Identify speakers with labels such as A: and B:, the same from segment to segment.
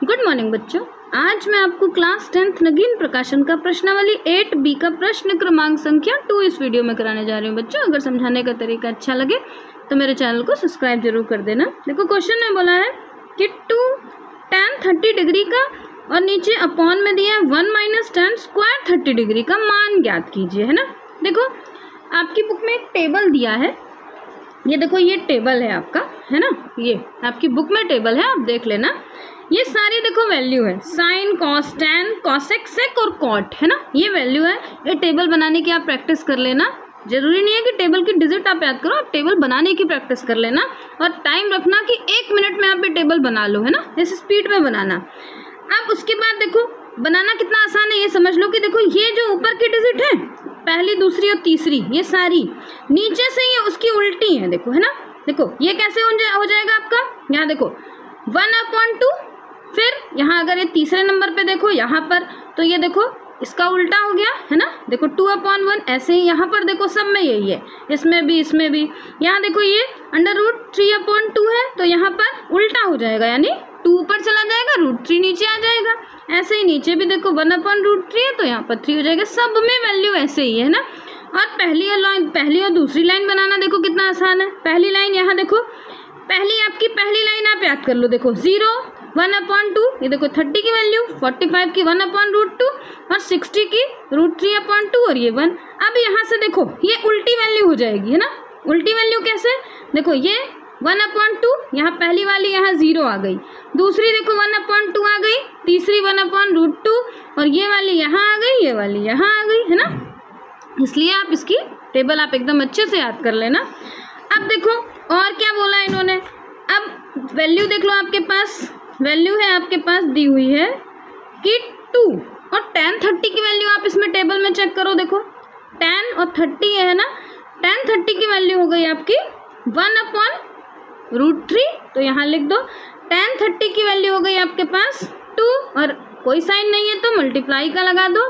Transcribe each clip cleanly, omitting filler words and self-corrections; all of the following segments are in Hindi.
A: गुड मॉर्निंग बच्चों, आज मैं आपको क्लास 10th नगीन प्रकाशन का प्रश्नावली 8B का प्रश्न क्रमांक संख्या 2 इस वीडियो में कराने जा रही हूँ। बच्चों, अगर समझाने का तरीका अच्छा लगे तो मेरे चैनल को सब्सक्राइब जरूर कर देना। देखो, क्वेश्चन में बोला है कि 2 tan 30 डिग्री का और नीचे अपॉन में दिया है 1 - tan स्क्वायर 30 डिग्री का मान ज्ञात कीजिए, है ना। देखो, आपकी बुक में एक टेबल दिया है, ये देखो, ये टेबल है आपका, है ना। ये आपकी बुक में टेबल है, आप देख लेना। ये सारी देखो वैल्यू है, साइन, कॉस, टैन, कॉसेक, सेक और कॉट, है ना। ये वैल्यू है। ये टेबल बनाने की आप प्रैक्टिस कर लेना। जरूरी नहीं है कि टेबल की डिजिट आप याद करो, आप टेबल बनाने की प्रैक्टिस कर लेना और टाइम रखना कि 1 मिनट में आप ये टेबल बना लो, है ना। इस स्पीड में बनाना। अब उसके बाद देखो, बनाना कितना आसान है ये समझ लो कि देखो, ये जो ऊपर की डिजिट है, पहली, दूसरी और तीसरी, ये सारी नीचे से ये उसकी उल्टी है, देखो, है ना। देखो, ये कैसे हो जाएगा आपका, यहाँ देखो 1/2, फिर यहाँ अगर ये तीसरे नंबर पे देखो, यहाँ पर तो ये देखो इसका उल्टा हो गया, है ना। देखो 2/1, ऐसे ही यहाँ पर देखो सब में यही है, इसमें भी, इसमें भी। यहाँ देखो ये √3/2 है, तो यहाँ पर उल्टा हो जाएगा, यानी 2 ऊपर चला जाएगा, √3 नीचे आ जाएगा। ऐसे ही नीचे भी देखो 1/√3 है, तो यहाँ पर 3 हो जाएगा। सब में वैल्यू ऐसे ही है ना। और पहली और दूसरी लाइन बनाना देखो कितना आसान है। पहली लाइन यहाँ देखो, आपकी पहली लाइन आप याद कर लो। देखो 0, 1/2, ये देखो 30 की वैल्यू, 45 की 1/√2 और 60 की √3/2 और ये 1। अब यहाँ से देखो ये उल्टी वैल्यू हो जाएगी, है ना। उल्टी वैल्यू कैसे, देखो ये 1/2, यहाँ पहली वाली यहाँ 0 आ गई, दूसरी देखो 1/2 आ गई, तीसरी 1/√2 और ये वाली यहाँ आ गई, ये वाली यहाँ आ गई, है ना। इसलिए आप इसकी टेबल आप एकदम अच्छे से याद कर लेना। अब देखो और क्या बोला इन्होंने, अब वैल्यू देख लो, आपके पास वैल्यू है, आपके पास दी हुई है कि 2 और tan 30 की वैल्यू आप इसमें टेबल में चेक करो। देखो tan और 30 है ना, tan 30 की वैल्यू हो गई आपकी 1/√3, तो यहाँ लिख दो। tan 30 की वैल्यू हो गई आपके पास 2 और कोई साइन नहीं है तो मल्टीप्लाई का लगा दो,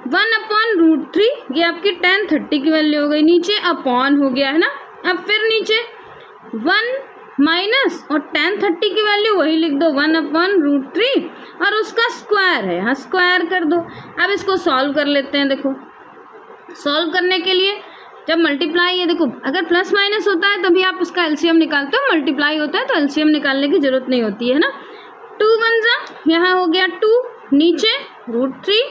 A: 1/√3, ये आपकी tan 30 की वैल्यू हो गई। नीचे अपॉन हो गया, है ना। अब फिर नीचे 1 माइनस और tan 30 की वैल्यू वही लिख दो, 1/√3 और उसका स्क्वायर है, यहाँ स्क्वायर कर दो। अब इसको सॉल्व कर लेते हैं। देखो, सॉल्व करने के लिए जब मल्टीप्लाई, ये देखो अगर प्लस माइनस होता है तभी आप उसका एलसीएम निकालते हो, मल्टीप्लाई होता है तो एलसीएम निकालने की जरूरत नहीं होती है ना। 2 1 जा, यहाँ हो गया 2, नीचे √3,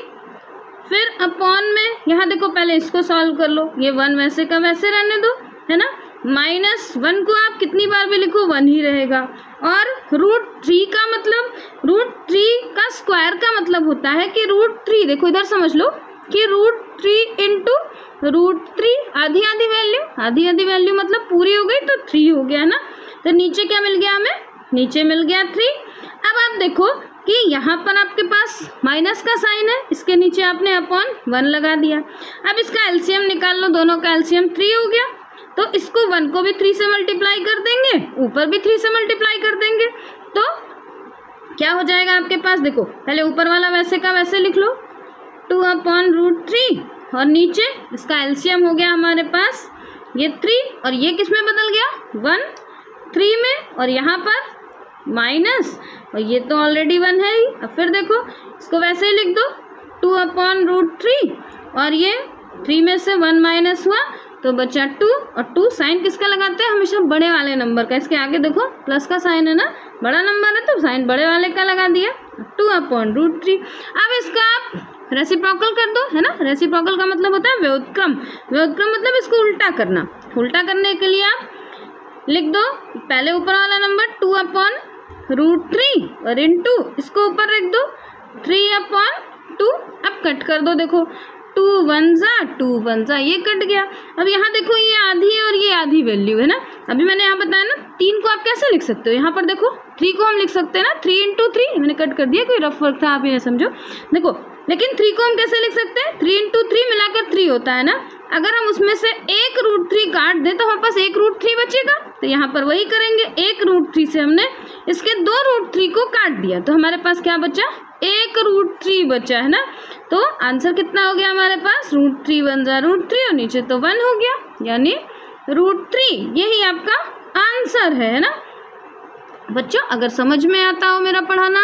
A: फिर अपॉन में यहाँ देखो, पहले इसको सॉल्व कर लो, ये 1 वैसे का वैसे रहने दो, है ना। -1 को आप कितनी बार भी लिखो 1 ही रहेगा। और √3 का मतलब, √3 का स्क्वायर का मतलब होता है कि √3, देखो इधर समझ लो कि √3 × √3, आधी आधी वैल्यू मतलब पूरी हो गई तो 3 हो गया ना। तो नीचे क्या मिल गया हमें, नीचे मिल गया 3। अब आप देखो कि यहाँ पर आपके पास माइनस का साइन है, इसके नीचे आपने /1 लगा दिया। अब इसका एलसीएम निकाल लो, दोनों का एलसीएम 3 हो गया, तो इसको 1 को भी 3 से मल्टीप्लाई कर देंगे, ऊपर भी 3 से मल्टीप्लाई कर देंगे, तो क्या हो जाएगा आपके पास, देखो पहले ऊपर वाला वैसे का वैसे लिख लो, 2/√3 और नीचे इसका एलसीएम हो गया हमारे पास ये 3 और ये किस में बदल गया, 1 3 में, और यहाँ पर माइनस, और ये तो ऑलरेडी 1 है ही। अब फिर देखो इसको वैसे ही लिख दो, 2/√3 और ये 3 में से 1 माइनस हुआ तो बचा 2, और 2 साइन किसका लगाते हैं, हमेशा बड़े वाले नंबर का। इसके आगे देखो प्लस का साइन है ना, बड़ा नंबर है तो साइन बड़े वाले का लगा दिया, 2/√3। अब इसका आप रेसिप्रोकल कर दो, है ना। रेसिप्रोकल का मतलब होता है व्युत्क्रम। व्युत्क्रम मतलब इसको उल्टा करना। उल्टा करने के लिए आप लिख दो पहले ऊपर वाला नंबर 2/√3 और इनटू इसको ऊपर रख दो 3/2। अब कट कर दो, देखो 2 1 जा, ये कट गया। अब यहाँ देखो ये आधी है और ये आधी वैल्यू है ना। अभी मैंने यहाँ बताया ना, 3 को आप कैसे लिख सकते हो, यहाँ पर देखो 3 को हम लिख सकते हैं ना, 3 × 3, मैंने कट कर दिया, कोई रफ वर्क था आप ये समझो। देखो लेकिन 3 को हम कैसे लिख सकते हैं, 3 × 3 मिलाकर 3 होता है ना। अगर हम उसमें से एक √3 काट दें तो हमारे पास एक √3 बचेगा, तो यहाँ पर वही करेंगे, एक √3 से हमने इसके 2 √3 को काट दिया, तो हमारे पास क्या बचा, एक √3 बचा, है ना। तो आंसर कितना हो गया हमारे पास, √3 1 जा √3 और नीचे तो 1 हो गया, यानी √3 यही आपका आंसर है ना। बच्चों, अगर समझ में आता हो मेरा पढ़ाना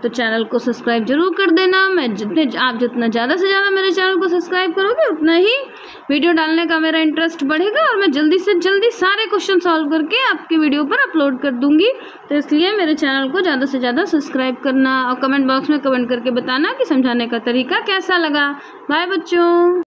A: तो चैनल को सब्सक्राइब जरूर कर देना। आप जितना ज़्यादा से ज़्यादा मेरे चैनल को सब्सक्राइब करोगे उतना ही वीडियो डालने का मेरा इंटरेस्ट बढ़ेगा और मैं जल्दी से जल्दी सारे क्वेश्चन सॉल्व करके आपकी वीडियो पर अपलोड कर दूंगी। तो इसलिए मेरे चैनल को ज़्यादा से ज़्यादा सब्सक्राइब करना और कमेंट बॉक्स में कमेंट करके बताना कि समझाने का तरीका कैसा लगा। बाय बच्चों।